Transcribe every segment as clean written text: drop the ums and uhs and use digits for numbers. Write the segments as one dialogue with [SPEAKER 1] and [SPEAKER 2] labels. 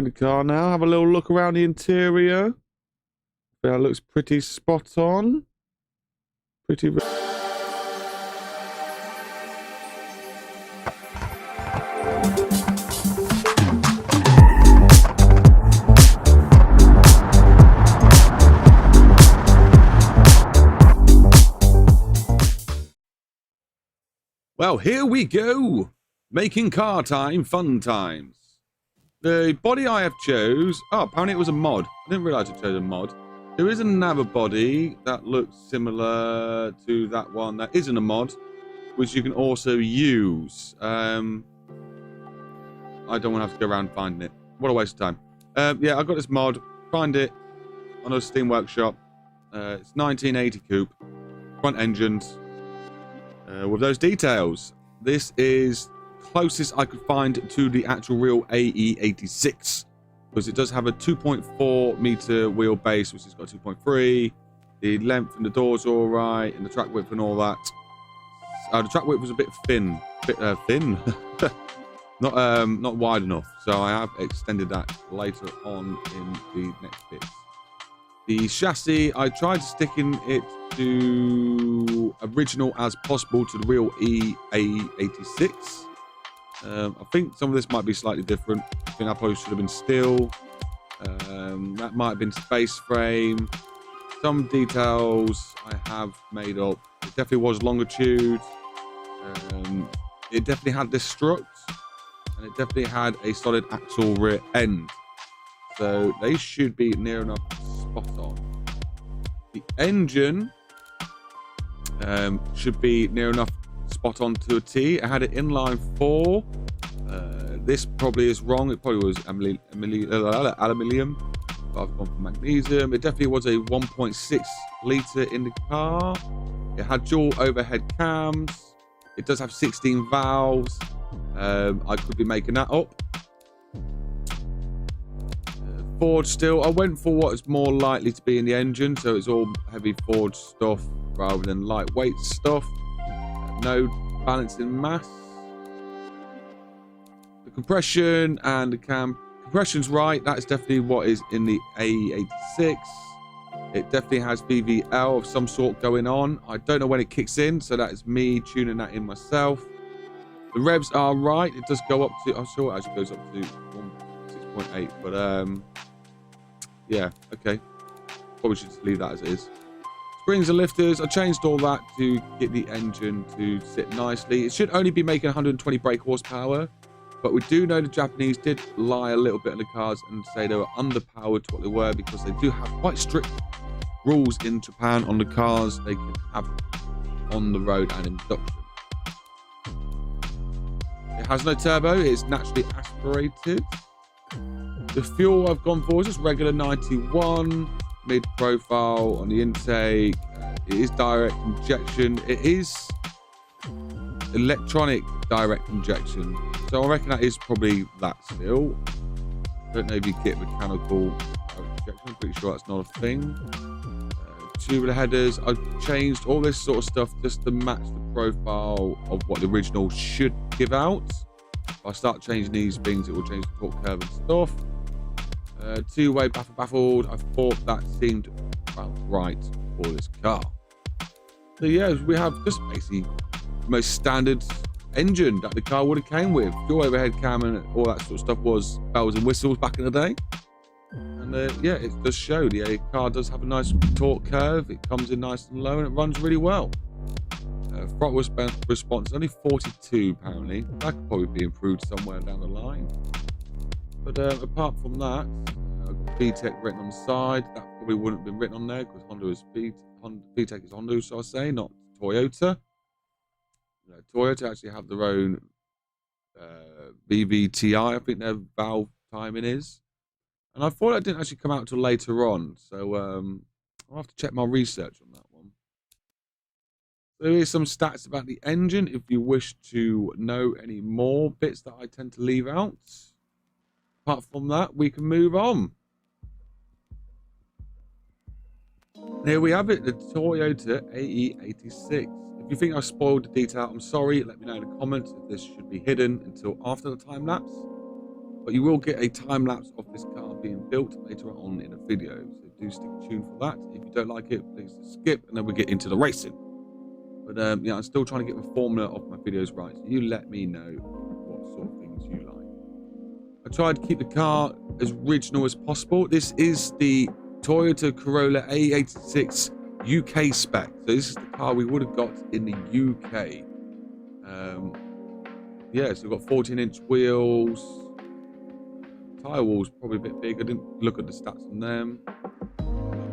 [SPEAKER 1] the car now. Have a little look around the interior. That looks pretty spot on. Pretty... Well, here we go. Making car time, fun times. The body I have chose... Oh, apparently it was a mod. I didn't realise I chose a mod. There is another body that looks similar to that one that isn't a mod, which you can also use. I don't want to have to go around finding it. What a waste of time. Yeah, I got this mod. Find it on a Steam Workshop. It's 1980 coupe. Front engines. With those details. This is closest I could find to the actual real AE86. Because it does have a 2.4 meter wheelbase, which has got 2.3. The length and the doors are all right, and the track width and all that. The track width was a bit thin, not wide enough. So I have extended that later on in the next bit. The chassis, I tried sticking it to original as possible to the real AE86. I think some of this might be slightly different. I think that probably should have been steel. That might have been space frame. Some details I have made up. It definitely was longitude. It definitely had this strut. And it definitely had a solid axle rear end. So they should be near enough spot on. The engine should be near enough spot on to a T. It had an inline 4. This probably is wrong. It probably was aluminium. But I've gone for magnesium. It definitely was a 1.6 litre in the car. It had dual overhead cams. It does have 16 valves. I could be making that up. Forged steel. I went for what is more likely to be in the engine, so it's all heavy forged stuff rather than lightweight stuff. No balancing mass. The compression and the cam. Compression's right. That is definitely what is in the AE86. It definitely has VVL of some sort going on. I don't know when it kicks in, so that is me tuning that in myself. The revs are right. It does go up to... I'm sure it actually goes up to 6.8, but yeah, okay. Probably should just leave that as it is. Springs and lifters, I changed all that to get the engine to sit nicely. It should only be making 120 brake horsepower, but we do know the Japanese did lie a little bit on the cars and say they were underpowered to what they were, because they do have quite strict rules in Japan on the cars they can have on the road and in production. It has no turbo, it's naturally aspirated. The fuel I've gone for is just regular 91, mid-profile on the intake. It is direct injection. It is electronic direct injection. So I reckon that is probably that still. Don't know if you get mechanical direct injection. I'm pretty sure that's not a thing. Tubular headers. I've changed all this sort of stuff just to match the profile of what the original should give out. If I start changing these things, it will change the torque curve and stuff. Two-way baffled. I thought that seemed about right for this car. So yeah, we have just basically the most standard engine that the car would have came with. Dual overhead cam and all that sort of stuff was bells and whistles back in the day. And yeah, it does show the car does have a nice torque curve. It comes in nice and low and it runs really well. Throttle response is only 42 apparently. That could probably be improved somewhere down the line. But apart from that, I've got VTEC written on the side. That probably wouldn't have been written on there because VTEC is Honda, so I say, not Toyota. Toyota actually have their own VVTI, I think their valve timing is. And I thought that didn't actually come out until later on, so I'll have to check my research on that one. There is some stats about the engine if you wish to know any more bits that I tend to leave out. Apart from that, we can move on. Here we have it, the Toyota AE86. If you think I spoiled the detail, I'm sorry. Let me know in the comments if this should be hidden until after the time lapse. but you will get a time lapse of this car being built later on in a video, so do stick tuned for that. If you don't like it, please skip, and then we get into the racing. But yeah, I'm still trying to get the formula of my videos right, so you let me know what sort of things you like. I tried to keep the car as original as possible. This is the Toyota Corolla AE86 UK spec, so this is the car we would have got in the UK. Yeah, so we've got 14-inch wheels. Tyre walls probably a bit big. I didn't look at the stats on them.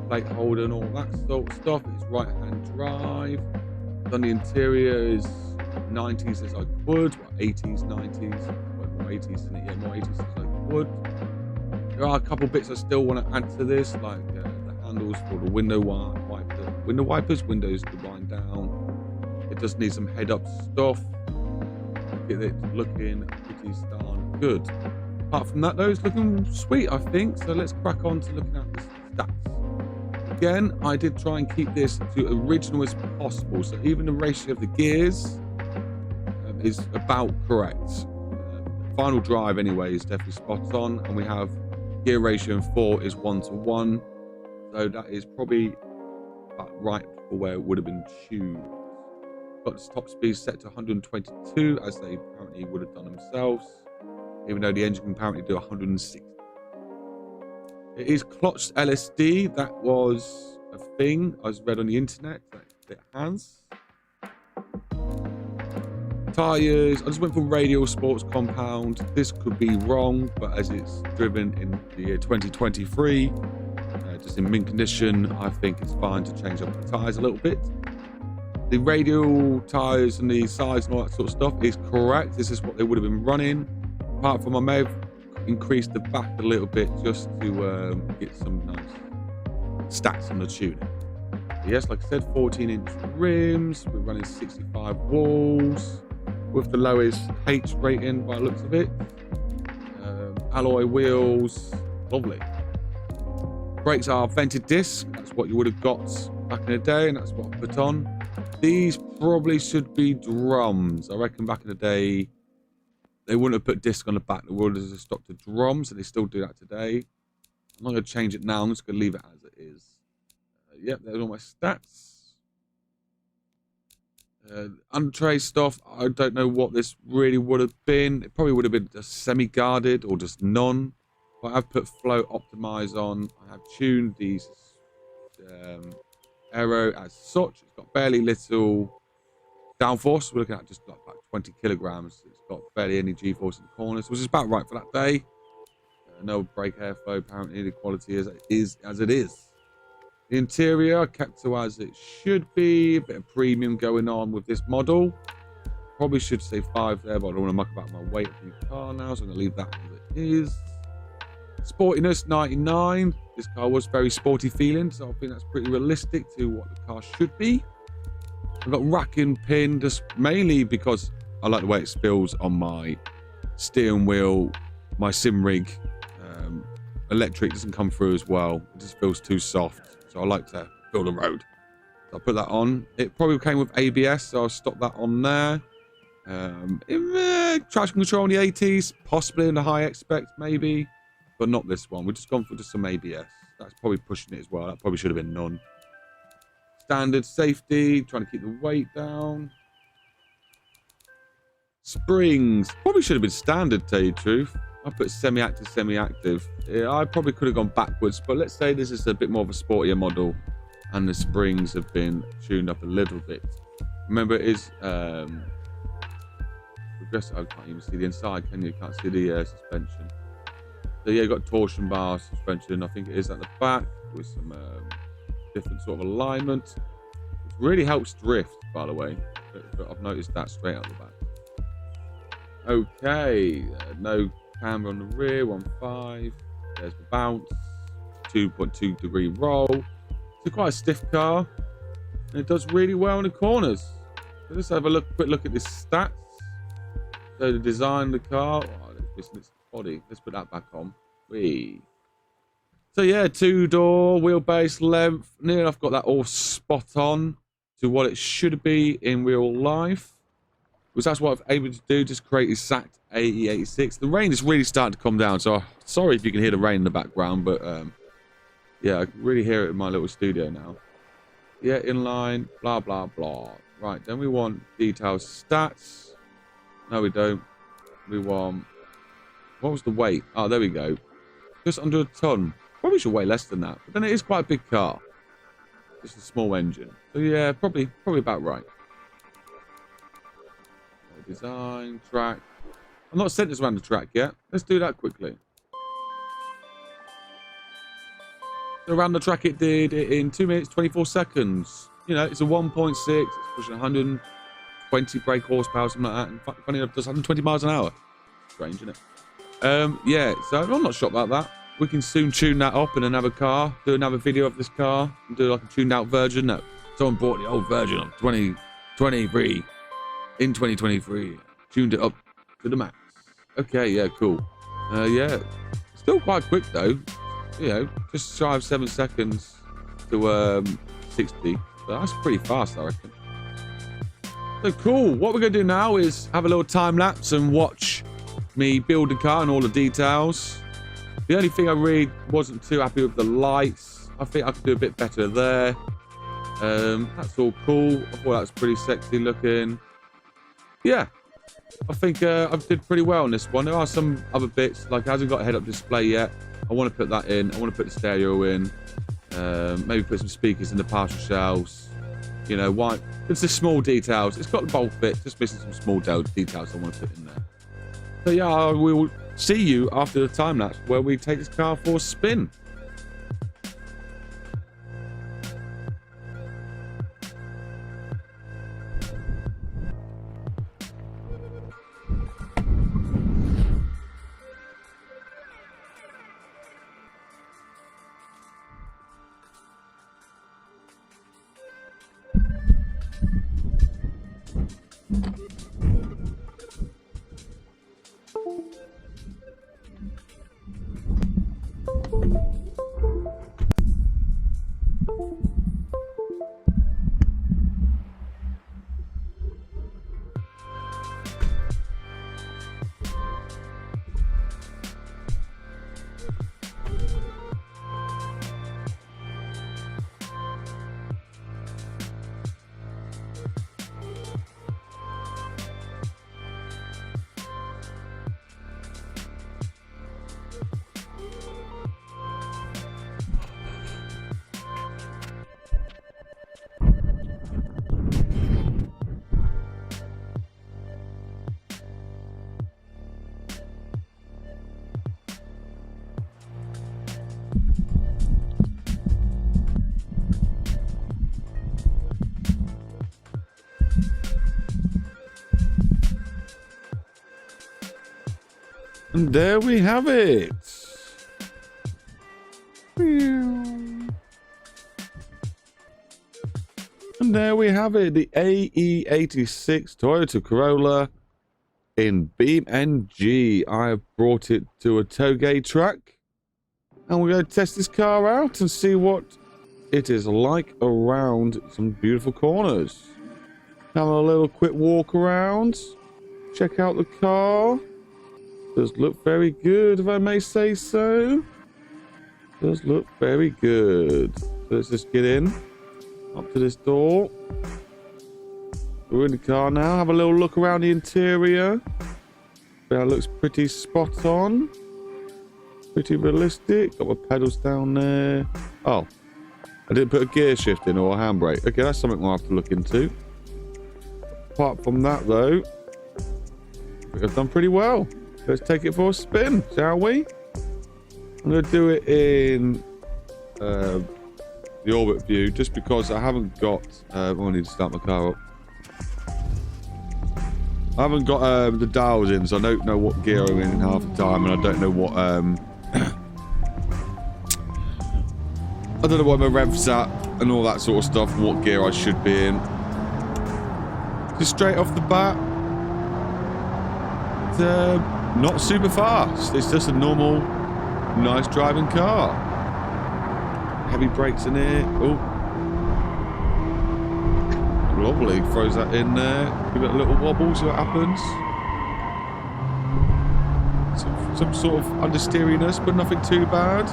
[SPEAKER 1] Plate holder and all that sort of stuff. It's right-hand drive. On the interior is 90s as I could, 80s, 90s, more 80s than it, yeah, more 80s as I would. There are a couple bits I still want to add to this, like the handles for the window wipers, windows to wind down. It just needs some head-up stuff. Get it looking pretty darn good. Apart from that, though, it's looking sweet, I think. So let's crack on to looking at the stats. Again, I did try and keep this to original as possible. So even the ratio of the gears is about correct. Final drive, anyway, is definitely spot on. And we have gear ratio in 4 is 1:1. So that is probably about right for where it would have been tuned. Got the top speed set to 122, as they apparently would have done themselves, even though the engine can apparently do 160. It is clutched LSD. That was a thing I was read on the internet that it has. Tyres, I just went for radial sports compound. This could be wrong, but as it's driven in the year 2023, just in mint condition, I think it's fine to change up the tyres a little bit. The radial tyres and the size and all that sort of stuff is correct. This is what they would have been running. Apart from I may have increased the back a little bit just to get some nice stats on the tuning. But yes, like I said, 14-inch rims. We're running 65 walls with the lowest H rating by the looks of it. Alloy wheels, lovely. Brakes are vented disc. That's what you would have got back in the day, and that's what I put on. These probably should be drums. I reckon back in the day, they wouldn't have put disc on the back. They would have just stopped the drums, and they still do that today. I'm not going to change it now. I'm just going to leave it as it is. Yep, there's all my stats. Under-tray stuff, I don't know what this really would have been. It probably would have been just semi-guarded or just none. But I've put flow optimize on. I have tuned these aero as such. It's got fairly little downforce. We're looking at just like about 20 kilograms. It's got barely any G-force in the corners, which is about right for that day. No brake airflow, apparently. The quality is as it is. The interior I kept to as it should be. A bit of premium going on with this model. Probably should say 5 there, but I don't want to muck about my weight of the car now, so I'm going to leave that as it is. Sportiness 99. This car was very sporty feeling, so I think that's pretty realistic to what the car should be. I've got rack and pin, just mainly because I like the way it spills on my steering wheel, my sim rig. Electric doesn't come through as well. It just feels too soft, so I like to feel the road. So I'll put that on. It probably came with ABS, so I'll stop that on there. Traction control on the 80s, possibly in the high expect, maybe, but not this one. We've just gone for just some ABS. That's probably pushing it as well. That probably should have been none. Standard safety, trying to keep the weight down. Springs, probably should have been standard, to tell you the truth. I put semi-active, semi-active. Yeah, I probably could have gone backwards, but let's say this is a bit more of a sportier model, and the springs have been tuned up a little bit. Remember, it is progressive. I can't even see the inside, can you? Can't see the suspension. So yeah, you've got torsion bar suspension. I think it is at the back with some different sort of alignment. It really helps drift, by the way. But I've noticed that straight out the back. Okay, no camber on the rear, 1.5. There's the bounce, 2.2 degree roll. It's quite a stiff car, and it does really well in the corners. So let's have a quick look at the stats. So the design of the car, it's the body. Let's put that back on. So yeah, 2-door, wheelbase length. Near enough got that all spot on to what it should be in real life. Because that's what I've able to do, just create exact AE86. The rain is really starting to come down, so sorry if you can hear the rain in the background, but yeah, I can really hear it in my little studio now. Yeah, inline, blah, blah, blah. Right, then we want details, stats. No, we don't. We want... What was the weight? Oh, there we go. Just under a ton. Probably should weigh less than that, but then it is quite a big car. Just a small engine. So yeah, probably about right. Design, track. I'm not sent this around the track yet. Let's do that quickly. So around the track it did it in 2 minutes, 24 seconds. You know, it's a 1.6. It's pushing 120 brake horsepower, something like that. And funny enough, it does 120 miles an hour. Strange, isn't it? Yeah, so I'm not shocked about that. We can soon tune that up in another car. Do another video of this car. And do like a tuned out version. No, someone bought the old version of 2023. In 2023, tuned it up to the max. Okay, yeah, cool. Yeah, still quite quick though. You know, just shy of 7 seconds to 60. But that's pretty fast, I reckon. So cool. What we're gonna do now is have a little time lapse and watch me build the car and all the details. The only thing I really wasn't too happy with the lights. I think I could do a bit better there. That's all cool. I thought that was pretty sexy looking. Yeah, I think I did pretty well on this one. There are some other bits, like it hasn't got a head-up display yet. I want to put that in. I want to put the stereo in. Maybe put some speakers in the partial shelves. You know, why? It's the small details. It's got the bulk bit, just missing some small details I want to put in there. So yeah, I will see you after the time lapse where we take this car for a spin. And there we have it. And there we have it. The AE86 Toyota Corolla in BeamNG. I have brought it to a toge track. And we're going to test this car out and see what it is like around some beautiful corners. Have a little quick walk around. Check out the car. Does look very good, if I may say so. Does look very good. So let's just get in. Up to this door. We're in the car now. Have a little look around the interior. That looks pretty spot on. Pretty realistic. Got my pedals down there. Oh, I didn't put a gear shift in or a handbrake. Okay, that's something we'll have to look into. Apart from that, though, I think I've done pretty well. Let's take it for a spin, shall we? I'm going to do it in the orbit view, just because I haven't got... I need to start my car up. I haven't got the dials in, so I don't know what gear I'm in half the time, and I don't know what... I don't know what my rev's at, and all that sort of stuff, and what gear I should be in. Just straight off the bat, not super fast. It's just a normal, nice driving car. Heavy brakes in it. Oh, wobbly. Throws that in there. Give it a little wobble, see what happens. Some sort of understeeriness, but nothing too bad.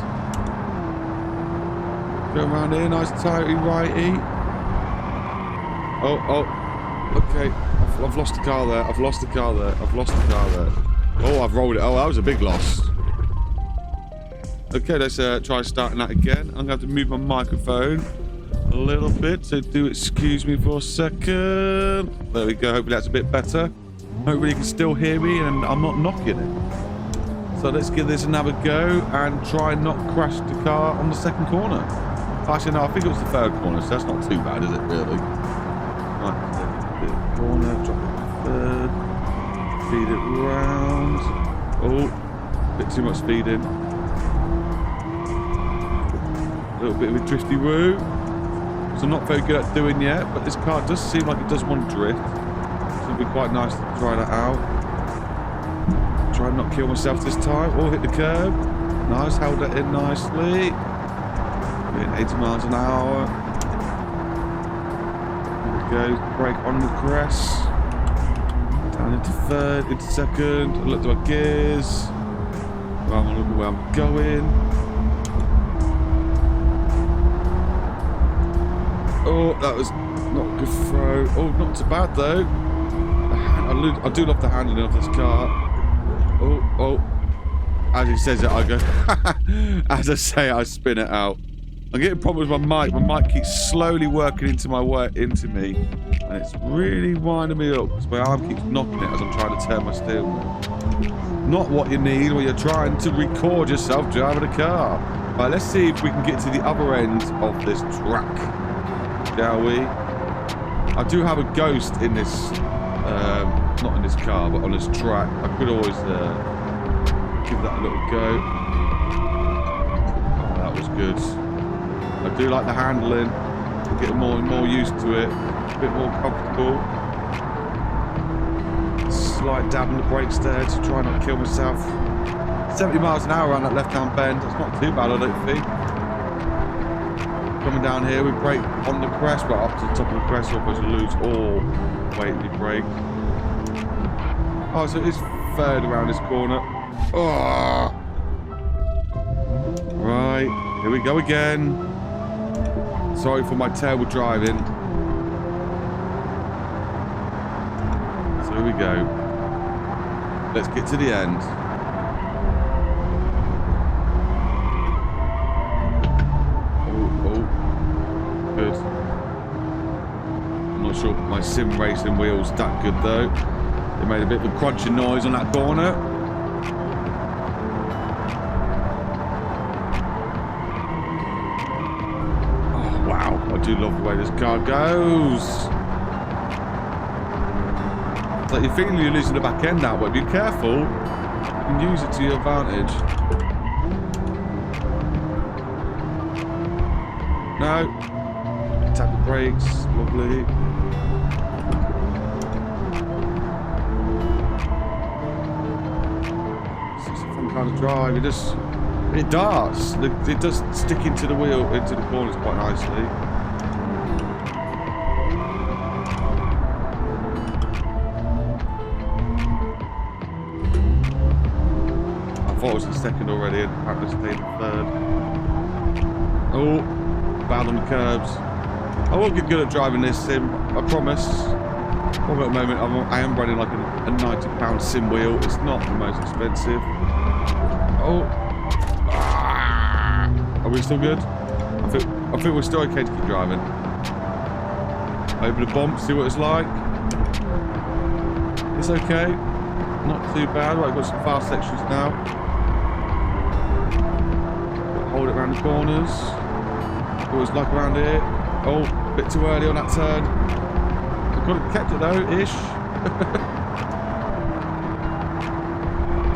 [SPEAKER 1] Go around here, nice tighty righty. Oh, okay. I've lost the car there. I've lost the car there. Oh, I've rolled it. Oh, that was a big loss. Okay, let's try starting that again. I'm going to have to move my microphone a little bit, so do excuse me for a second. There we go. Hopefully that's a bit better. Hopefully you can still hear me and I'm not knocking it. So let's give this another go and try and not crash the car on the second corner. Actually, no, I think it was the third corner, so that's not too bad, is it, really? Right, corner, drop it to third, feed it round. Oh, a bit too much speeding. A little bit of a drifty woo. So I'm not very good at doing yet, but this car does seem like it does want to drift. So it'll be quite nice to try that out. Try and not kill myself this time. Oh, hit the curb. Nice, held that in nicely. Getting 80 miles an hour. There we go. Brake on the crest. Down into third, into second. Look to my gears. Well, look at where I'm going. Oh, that was not a good throw. Oh, not too bad though. I do love the handling of this car. Oh. As he says it, I go. As I say, I spin it out. I'm getting problems with my mic. My mic keeps slowly working into me, and it's really winding me up because my arm keeps knocking it as I'm trying to turn my steering wheel. Not what you need when you're trying to record yourself driving a car. Right, let's see if we can get to the other end of this track, shall we? I do have a ghost in this, not in this car, but on this track. I could always give that a little go. Oh, that was good. I do like the handling. I'm getting more and more used to it. A bit more comfortable. Slight dab on the brakes there to try not to kill myself. 70 miles an hour around that left-hand bend. That's not too bad, I don't think. Coming down here, we brake on the crest, but up to the top of the crest, otherwise we lose all weight we brake. Oh, so it is third around this corner. Oh. Right, here we go again. Sorry for my terrible driving. So here we go. Let's get to the end. Oh, good. I'm not sure my sim racing wheel's that good though. They made a bit of a crunching noise on that corner. I do love the way this car goes. It's like you're thinking you're losing the back end now, but be careful. You can use it to your advantage. No. Tap the brakes. Lovely. It's just a fun kind of drive. It darts. It does stick into the wheel, into the corners quite nicely. I thought it was in second already and apparently stayed in third. Oh, bad on the curbs. I won't get good at driving this sim, I promise. Well, at the moment, I am running like a £90 sim wheel. It's not the most expensive. Oh. Are we still good? I think we're still okay to keep driving. Over the bump, see what it's like. It's okay. Not too bad. Right, I've got some fast sections now. Hold it around the corners. Always like around here. Oh, a bit too early on that turn. I've got it, kept it though, ish.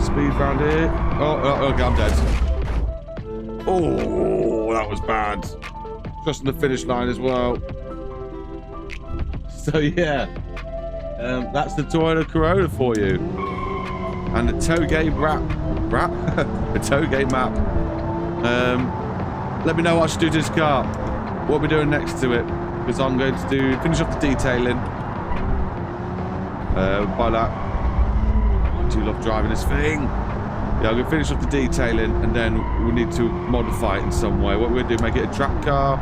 [SPEAKER 1] Speed round here. Oh, okay, I'm dead. Oh, that was bad. Just on the finish line as well. So yeah, that's the Toyota Corolla for you. And the tailgate the tailgate map. Let me know what I should do to this car. What are we doing next to it? because I'm going to finish off the detailing. By that, I do love driving this thing. Yeah, I'm going to finish off the detailing, and then we need to modify it in some way. What we're going to do, make it a track car?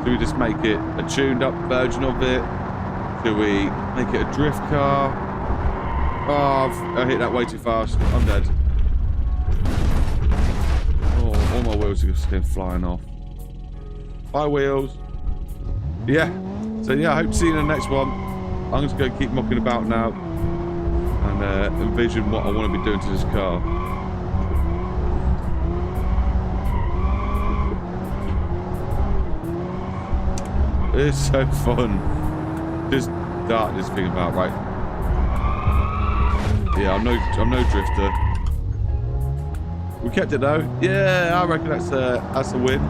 [SPEAKER 1] Do we just make it a tuned up version of it? Do we make it a drift car? Oh, I hit that way too fast. I'm dead. Oh, all my wheels are just going flying off. Bye, wheels. Yeah. So, yeah, I hope to see you in the next one. I'm just going to keep mucking about now and envision what I want to be doing to this car. It's so fun. Just dart this thing about, right? Yeah, I'm no drifter. We kept it though. Yeah, I reckon that's a win.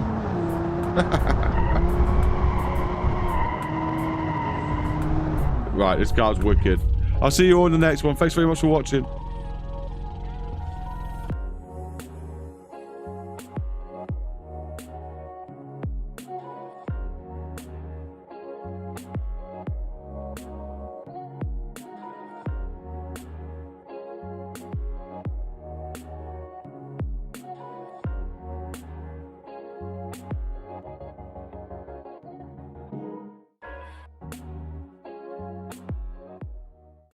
[SPEAKER 1] Right, this car's wicked. I'll see you all in the next one. Thanks very much for watching.